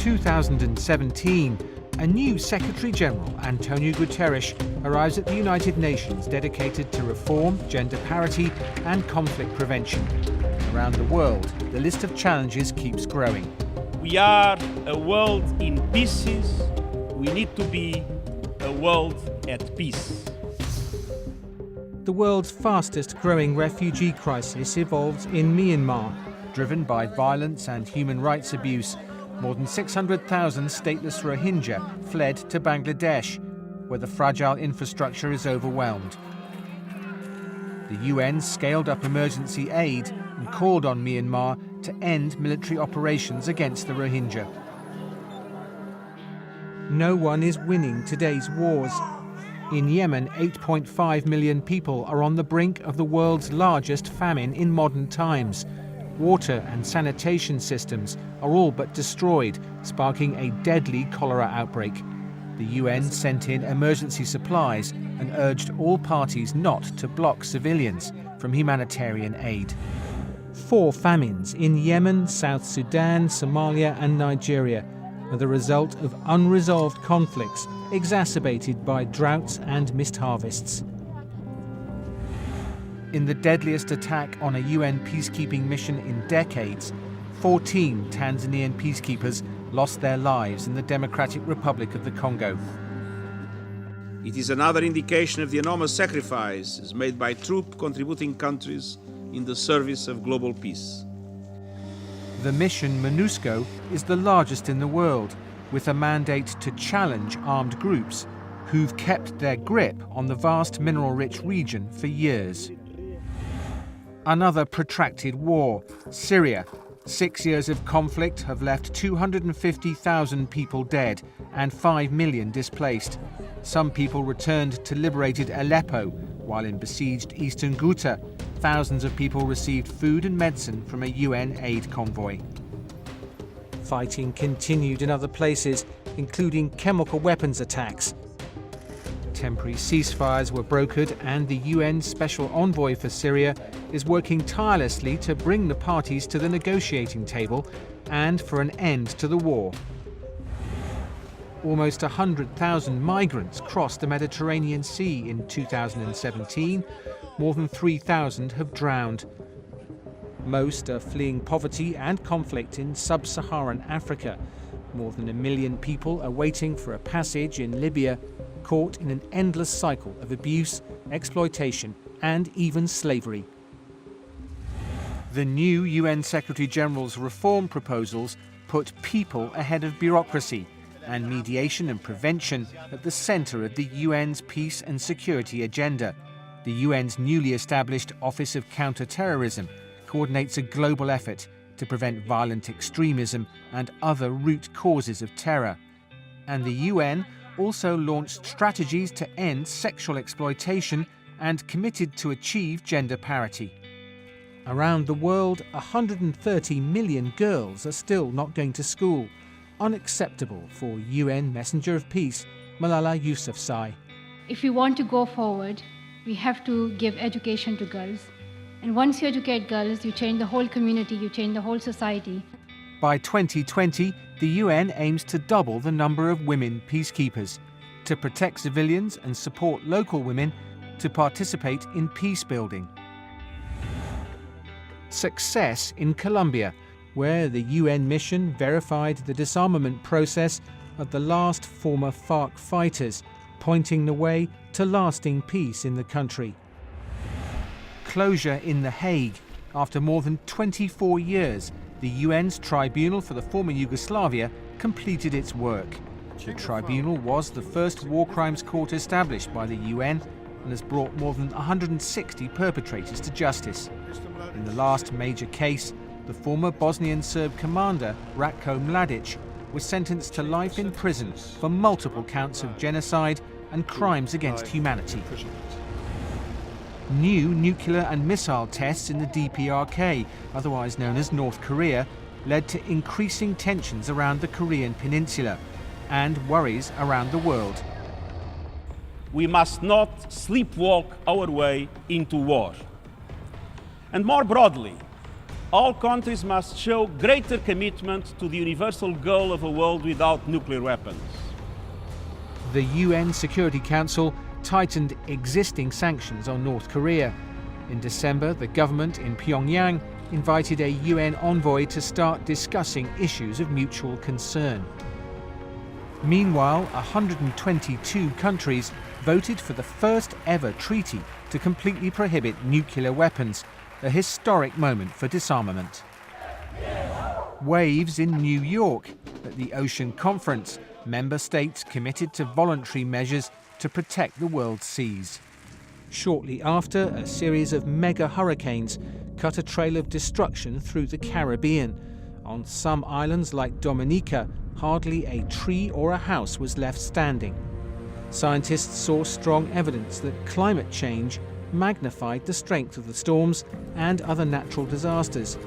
2017, a new Secretary-General, António Guterres, arrives at the United Nations dedicated to reform, gender parity and conflict prevention. Around the world, the list of challenges keeps growing. We are a world in pieces. We need to be a world at peace. The world's fastest growing refugee crisis evolves in Myanmar. Driven by violence and human rights abuse, more than 600,000 stateless Rohingya fled to Bangladesh, where the fragile infrastructure is overwhelmed. The UN scaled up emergency aid and called on Myanmar to end military operations against the Rohingya. No one is winning today's wars. In Yemen, 8.5 million people are on the brink of the world's largest famine in modern times. Water and sanitation systems are all but destroyed, sparking a deadly cholera outbreak. The UN sent in emergency supplies and urged all parties not to block civilians from humanitarian aid. 4 famines in Yemen, South Sudan, Somalia and Nigeria are the result of unresolved conflicts exacerbated by droughts and missed harvests. In the deadliest attack on a UN peacekeeping mission in decades, 14 Tanzanian peacekeepers lost their lives in the Democratic Republic of the Congo. It is another indication of the enormous sacrifices made by troop-contributing countries in the service of global peace. The mission MONUSCO is the largest in the world, with a mandate to challenge armed groups who've kept their grip on the vast mineral-rich region for years. Another protracted war, Syria. 6 years of conflict have left 250,000 people dead and 5 million displaced. Some people returned to liberated Aleppo, while in besieged eastern Ghouta, thousands of people received food and medicine from a UN aid convoy. Fighting continued in other places, including chemical weapons attacks. Temporary ceasefires were brokered, and the UN Special Envoy for Syria is working tirelessly to bring the parties to the negotiating table and for an end to the war. Almost 100,000 migrants crossed the Mediterranean Sea in 2017. More than 3,000 have drowned. Most are fleeing poverty and conflict in sub-Saharan Africa. More than 1 million people are waiting for a passage in Libya, caught in an endless cycle of abuse, exploitation, and even slavery. The new UN Secretary-General's reform proposals put people ahead of bureaucracy, and mediation and prevention at the centre of the UN's peace and security agenda. The UN's newly established Office of Counter-Terrorism coordinates a global effort to prevent violent extremism and other root causes of terror. And the UN also launched strategies to end sexual exploitation and committed to achieve gender parity. Around the world, 130 million girls are still not going to school. Unacceptable for UN Messenger of Peace, Malala Yousafzai. If we want to go forward, we have to give education to girls. And once you educate girls, you change the whole community, you change the whole society. By 2020, the UN aims to double the number of women peacekeepers, to protect civilians and support local women to participate in peace building. Success in Colombia, where the UN mission verified the disarmament process of the last former FARC fighters, pointing the way to lasting peace in the country. Closure in The Hague. After more than 24 years, the UN's Tribunal for the former Yugoslavia completed its work. The tribunal was the first war crimes court established by the UN and has brought more than 160 perpetrators to justice. In the last major case, the former Bosnian Serb commander, Ratko Mladic, was sentenced to life in prison for multiple counts of genocide and crimes against humanity. New nuclear and missile tests in the DPRK, otherwise known as North Korea, led to increasing tensions around the Korean peninsula and worries around the world. We must not sleepwalk our way into war. And more broadly, all countries must show greater commitment to the universal goal of a world without nuclear weapons. The UN Security Council tightened existing sanctions on North Korea. In December, the government in Pyongyang invited a UN envoy to start discussing issues of mutual concern. Meanwhile, 122 countries voted for the first ever treaty to completely prohibit nuclear weapons, a historic moment for disarmament. Waves in New York. At the Ocean Conference, member states committed to voluntary measures to protect the world's seas. Shortly after, a series of mega hurricanes cut a trail of destruction through the Caribbean. On some islands like Dominica, hardly a tree or a house was left standing. Scientists saw strong evidence that climate change magnified the strength of the storms and other natural disasters.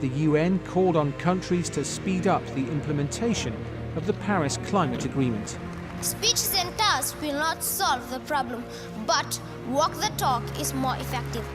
The UN called on countries to speed up the implementation of the Paris Climate Agreement. Speeches and tasks will not solve the problem, but walk the talk is more effective.